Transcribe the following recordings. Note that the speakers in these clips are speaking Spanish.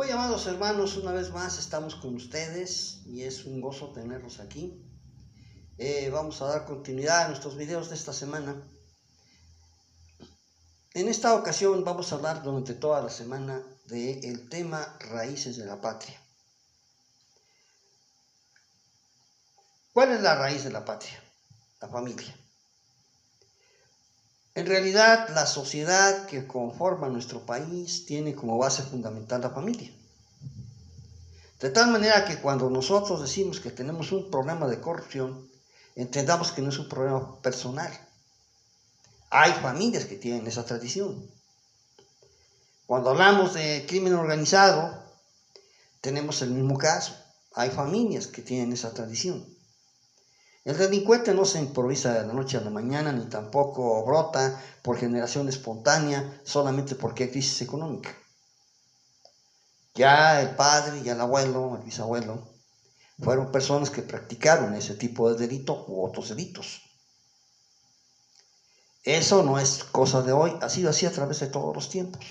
Hoy, amados hermanos, una vez más estamos con ustedes y es un gozo tenerlos aquí. Vamos a dar continuidad a nuestros videos de esta semana. En esta ocasión vamos a hablar durante toda la semana del tema raíces de la patria. ¿Cuál es la raíz de la patria? La familia. En realidad, la sociedad que conforma nuestro país tiene como base fundamental la familia. De tal manera que cuando nosotros decimos que tenemos un problema de corrupción, entendamos que no es un problema personal. Hay familias que tienen esa tradición. Cuando hablamos de crimen organizado, tenemos el mismo caso. Hay familias que tienen esa tradición. El delincuente no se improvisa de la noche a la mañana, ni tampoco brota por generación espontánea solamente porque hay crisis económica. Ya el padre, ya el abuelo, el bisabuelo, fueron personas que practicaron ese tipo de delito u otros delitos. Eso no es cosa de hoy, ha sido así a través de todos los tiempos.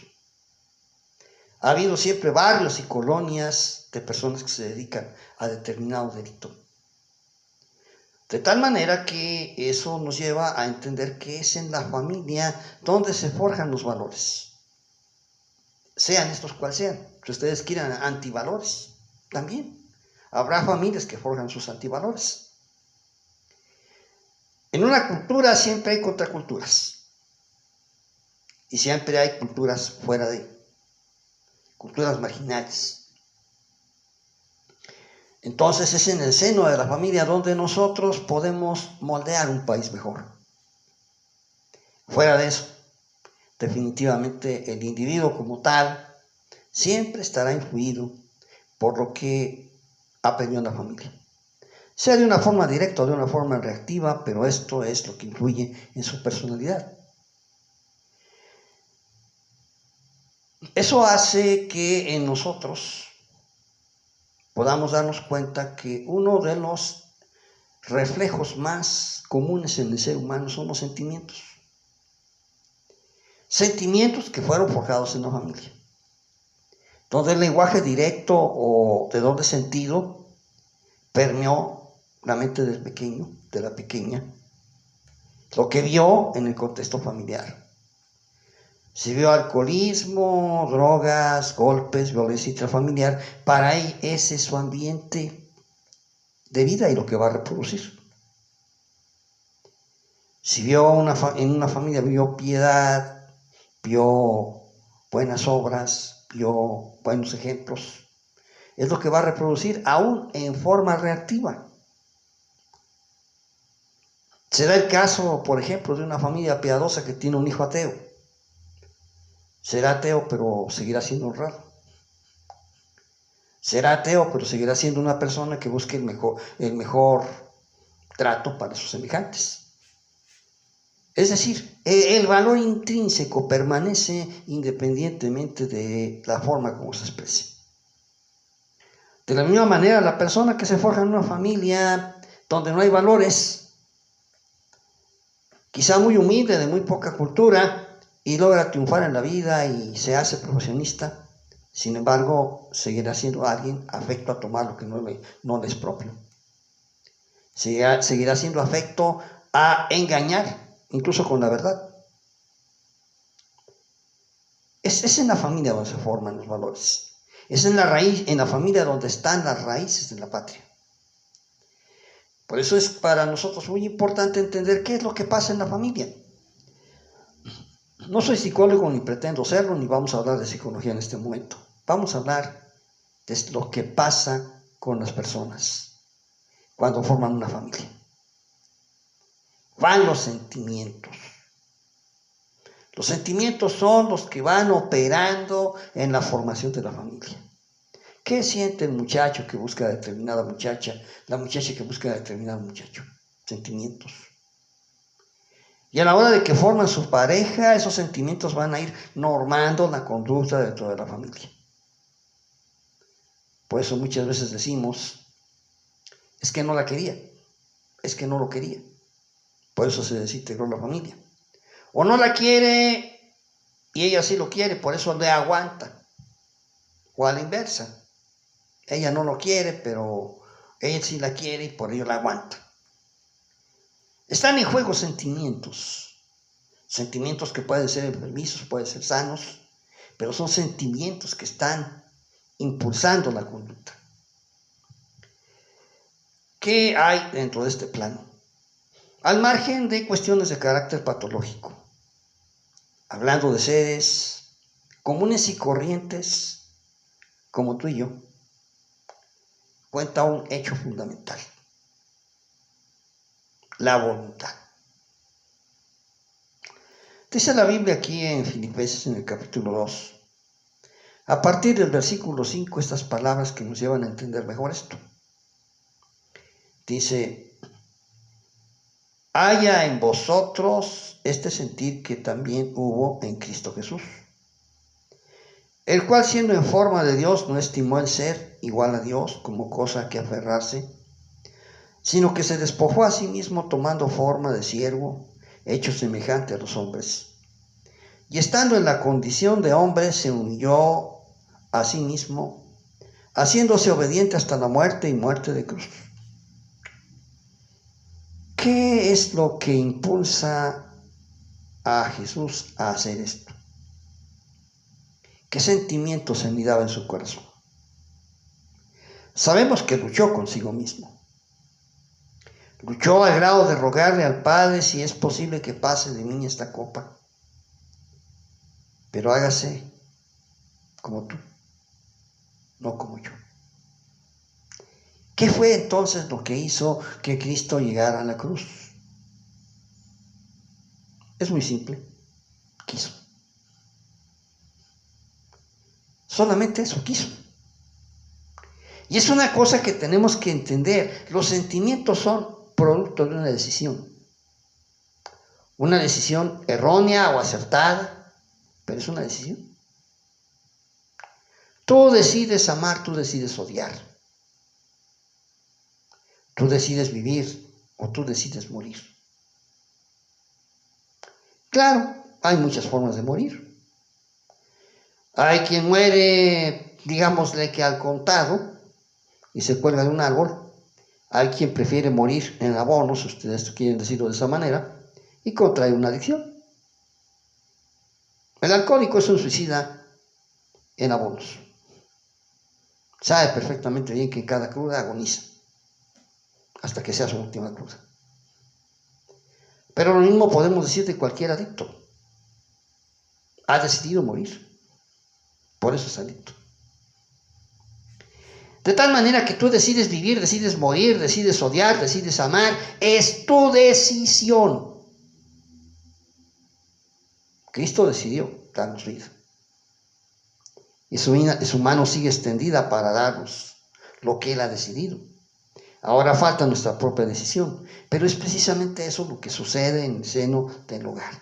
Ha habido siempre barrios y colonias de personas que se dedican a determinado delito. De tal manera que eso nos lleva a entender que es en la familia donde se forjan los valores. Sean estos cuales sean. Si ustedes quieren antivalores, también. Habrá familias que forjan sus antivalores. En una cultura siempre hay contraculturas. Y siempre hay culturas fuera de, culturas marginales. Entonces es en el seno de la familia donde nosotros podemos moldear un país mejor. Fuera de eso, definitivamente el individuo como tal siempre estará influido por lo que aprendió en la familia. Sea de una forma directa o de una forma reactiva, pero esto es lo que influye en su personalidad. Eso hace que en nosotros podamos darnos cuenta que uno de los reflejos más comunes en el ser humano son los sentimientos. Sentimientos que fueron forjados en la familia. Donde el lenguaje directo o de doble sentido permeó la mente del pequeño, de la pequeña, lo que vio en el contexto familiar. Si vio alcoholismo, drogas, golpes, violencia intrafamiliar, para él ese es su ambiente de vida y lo que va a reproducir. Si vio en una familia, vio piedad, vio buenas obras, vio buenos ejemplos, es lo que va a reproducir aún en forma reactiva. Se da el caso, por ejemplo, de una familia piadosa que tiene un hijo ateo. Será ateo, pero seguirá siendo honrado. Será ateo, pero seguirá siendo una persona que busque el mejor trato para sus semejantes. Es decir, el valor intrínseco permanece independientemente de la forma como se exprese. De la misma manera, la persona que se forja en una familia donde no hay valores, quizá muy humilde, de muy poca cultura, y logra triunfar en la vida y se hace profesionista, sin embargo, seguirá siendo alguien afecto a tomar lo que no le es propio. Seguirá siendo afecto a engañar, incluso con la verdad. Es en la familia donde se forman los valores. Es en la familia donde están las raíces de la patria. Por eso es para nosotros muy importante entender qué es lo que pasa en la familia. No soy psicólogo ni pretendo serlo, ni vamos a hablar de psicología en este momento. Vamos a hablar de lo que pasa con las personas cuando forman una familia. Van los sentimientos. Los sentimientos son los que van operando en la formación de la familia. ¿Qué siente el muchacho que busca a determinada muchacha, la muchacha que busca a determinado muchacho? Sentimientos. Y a la hora de que forman su pareja, esos sentimientos van a ir normando la conducta dentro de la familia. Por eso muchas veces decimos, es que no la quería, es que no lo quería. Por eso se desintegró la familia. O no la quiere y ella sí lo quiere, por eso le aguanta. o a la inversa. Ella no lo quiere, pero él sí la quiere y por ello la aguanta. Están en juego sentimientos que pueden ser enfermizos, pueden ser sanos, pero son sentimientos que están impulsando la conducta. ¿Qué hay dentro de este plano? Al margen de cuestiones de carácter patológico, hablando de seres comunes y corrientes como tú y yo, cuenta un hecho fundamental: la voluntad. Dice la Biblia aquí en Filipenses, en el capítulo 2, a partir del versículo 5, estas palabras que nos llevan a entender mejor esto. Dice: haya en vosotros este sentir que también hubo en Cristo Jesús, el cual, siendo en forma de Dios, no estimó el ser igual a Dios como cosa a que aferrarse, sino que se despojó a sí mismo, tomando forma de siervo, hecho semejante a los hombres. Y estando en la condición de hombre, se humilló a sí mismo, haciéndose obediente hasta la muerte y muerte de cruz. ¿Qué es lo que impulsa a Jesús a hacer esto? ¿Qué sentimientos se anidaba en su corazón? Sabemos que luchó consigo mismo. Luchó al grado de rogarle al Padre: si es posible que pase de mí esta copa, pero hágase como tú, no como yo. ¿Qué fue entonces lo que hizo que Cristo llegara a la cruz? Es muy simple: quiso. Solamente eso, quiso. Y es una cosa que tenemos que entender: los sentimientos son producto de una decisión. Una decisión errónea o acertada, pero es una decisión. Tú decides amar, tú decides odiar. Tú decides vivir o tú decides morir. Claro, hay muchas formas de morir. Hay quien muere, digámosle que al contado, y se cuelga de un árbol. Hay quien prefiere morir en abonos, si ustedes quieren decirlo de esa manera, y contrae una adicción. El alcohólico es un suicida en abonos. Sabe perfectamente bien que en cada cruda agoniza, hasta que sea su última cruda. Pero lo mismo podemos decir de cualquier adicto. Ha decidido morir, por eso es adicto. De tal manera que tú decides vivir, decides morir, decides odiar, decides amar. Es tu decisión. Cristo decidió darnos vida. Y su mano sigue extendida para darnos lo que Él ha decidido. Ahora falta nuestra propia decisión. Pero es precisamente eso lo que sucede en el seno del hogar.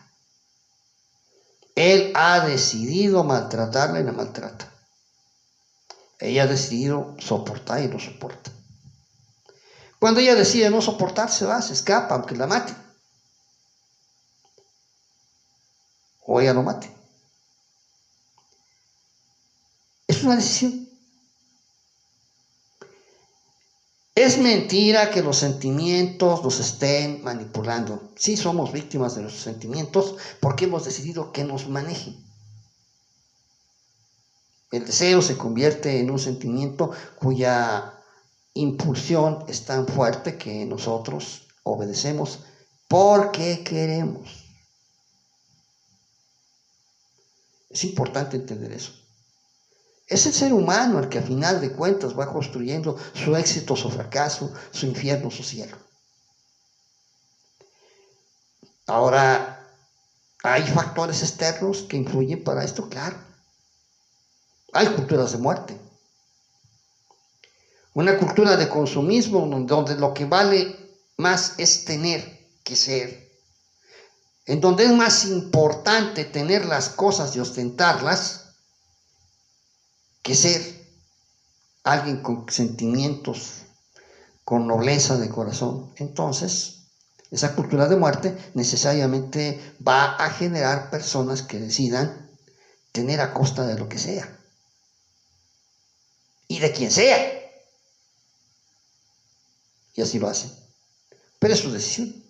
Él ha decidido maltratarla y la maltrata. Ella ha decidido soportar y lo soporta. Cuando ella decide no soportar, se va, se escapa, aunque la mate. O ella lo mate. Es una decisión. Es mentira que los sentimientos los estén manipulando. Sí somos víctimas de los sentimientos porque hemos decidido que nos manejen. El deseo se convierte en un sentimiento cuya impulsión es tan fuerte que nosotros obedecemos porque queremos. Es importante entender eso. Es el ser humano el que a final de cuentas va construyendo su éxito, su fracaso, su infierno, su cielo. Ahora, ¿hay factores externos que influyen para esto? Claro. Hay culturas de muerte. Una cultura de consumismo donde lo que vale más es tener que ser. En donde es más importante tener las cosas y ostentarlas que ser alguien con sentimientos, con nobleza de corazón. Entonces, esa cultura de muerte necesariamente va a generar personas que decidan tener a costa de lo que sea. y de quien sea. Y así lo hacen. Pero es su decisión.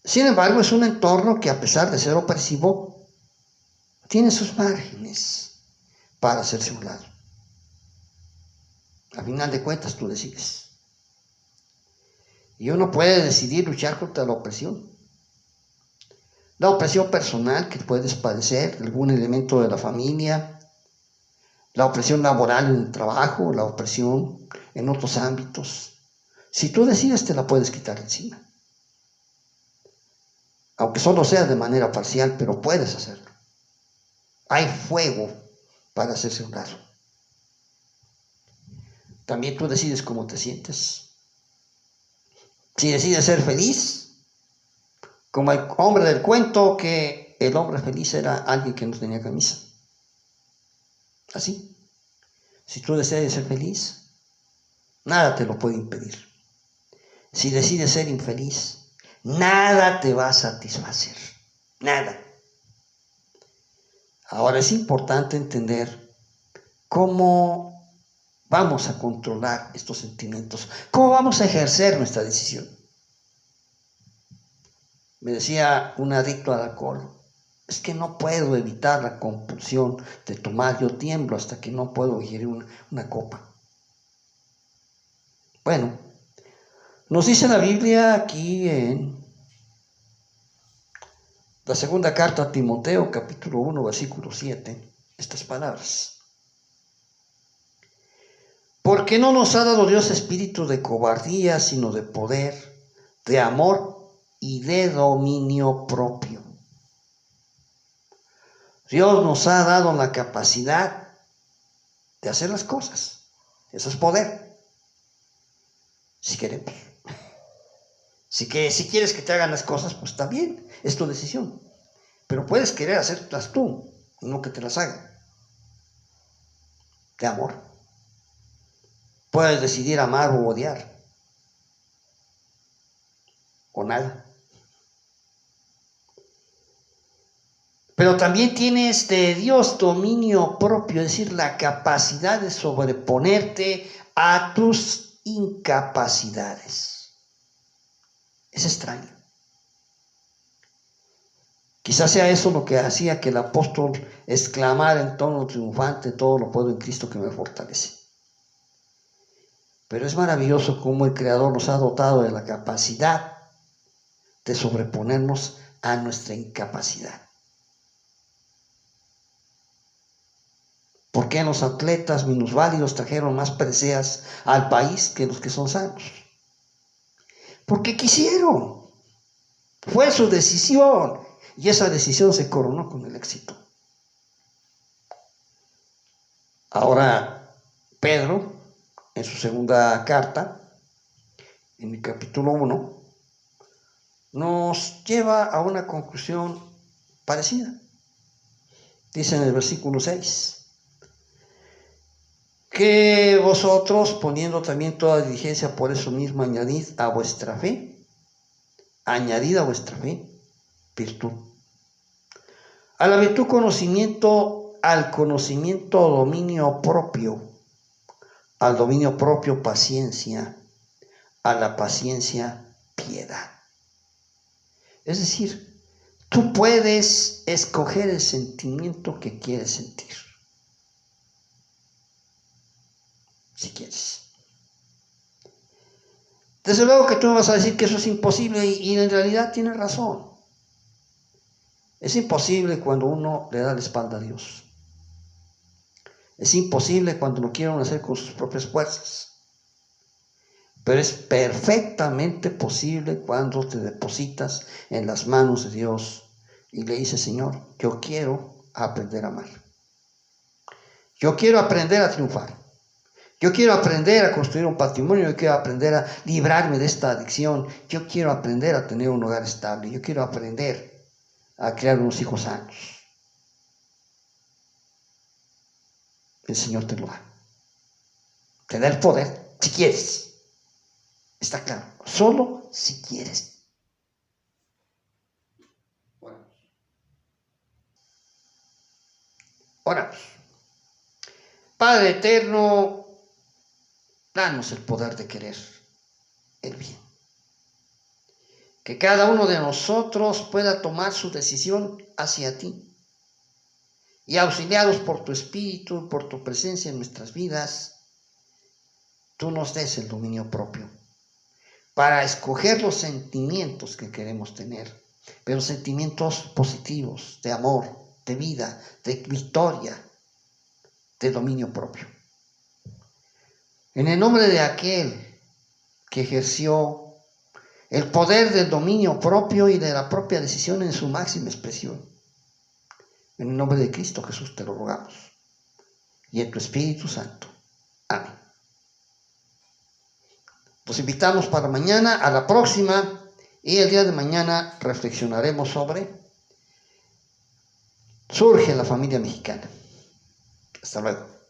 Sin embargo, es un entorno que, a pesar de ser opresivo, tiene sus márgenes para hacerse a un lado. A final de cuentas, tú decides. Y uno puede decidir luchar contra la opresión. La opresión personal que puedes padecer, algún elemento de la familia, la opresión laboral en el trabajo, la opresión en otros ámbitos. Si tú decides, te la puedes quitar encima. Aunque solo sea de manera parcial, pero puedes hacerlo. Hay fuego para hacerse un lado. También tú decides cómo te sientes. Si decides ser feliz, como el hombre del cuento, que el hombre feliz era alguien que no tenía camisa. Así. Si tú decides ser feliz, nada te lo puede impedir. Si decides ser infeliz, nada te va a satisfacer. Nada. Ahora es importante entender cómo vamos a controlar estos sentimientos, cómo vamos a ejercer nuestra decisión. Me decía un adicto al alcohol, es que no puedo evitar la compulsión de tomar, yo tiemblo hasta que no puedo ingerir una copa. Bueno, nos dice la Biblia aquí en la segunda carta a Timoteo, capítulo 1, versículo 7, estas palabras. Porque no nos ha dado Dios espíritu de cobardía, sino de poder, de amor y de dominio propio. Dios nos ha dado la capacidad de hacer las cosas. Eso es poder. Si queremos. Si quieres que te hagan las cosas, pues está bien, es tu decisión. Pero puedes querer hacerlas tú, no que te las hagan. De amor. Puedes decidir amar o odiar. O nada. Pero también tienes de Dios dominio propio, es decir, la capacidad de sobreponerte a tus incapacidades. Es extraño. Quizás sea eso lo que hacía que el apóstol exclamara en tono triunfante: todo lo puedo en Cristo que me fortalece. Pero es maravilloso cómo el Creador nos ha dotado de la capacidad de sobreponernos a nuestra incapacidad. ¿Por qué los atletas minusválidos trajeron más preseas al país que los que son sanos? Porque quisieron. Fue su decisión. Y esa decisión se coronó con el éxito. Ahora, Pedro, en su segunda carta, en el capítulo 1, nos lleva a una conclusión parecida. Dice en el versículo 6, que vosotros, poniendo también toda diligencia, por eso mismo añadid a vuestra fe virtud. A la virtud conocimiento, al conocimiento dominio propio, al dominio propio paciencia, a la paciencia piedad. Es decir, tú puedes escoger el sentimiento que quieres sentir. Si quieres. Desde luego que tú me vas a decir que eso es imposible y en realidad tienes razón. Es imposible cuando uno le da la espalda a Dios. Es imposible cuando lo quieren hacer con sus propias fuerzas. Pero es perfectamente posible cuando te depositas en las manos de Dios y le dices: Señor, yo quiero aprender a amar. Yo quiero aprender a triunfar. Yo quiero aprender a construir un patrimonio. Yo quiero aprender a librarme de esta adicción. Yo quiero aprender a tener un hogar estable. Yo quiero aprender a crear unos hijos sanos. El Señor te lo da. Te da el poder, si quieres. Está claro, solo si quieres. Oramos. Padre eterno, danos el poder de querer el bien. Que cada uno de nosotros pueda tomar su decisión hacia ti. Y auxiliados por tu Espíritu, por tu presencia en nuestras vidas, tú nos des el dominio propio para escoger los sentimientos que queremos tener, pero sentimientos positivos, de amor, de vida, de victoria, de dominio propio. En el nombre de aquel que ejerció el poder del dominio propio y de la propia decisión en su máxima expresión, en el nombre de Cristo Jesús te lo rogamos, y en tu Espíritu Santo. Amén. Los invitamos para mañana, a la próxima, y el día de mañana reflexionaremos sobre Surge la familia mexicana. Hasta luego.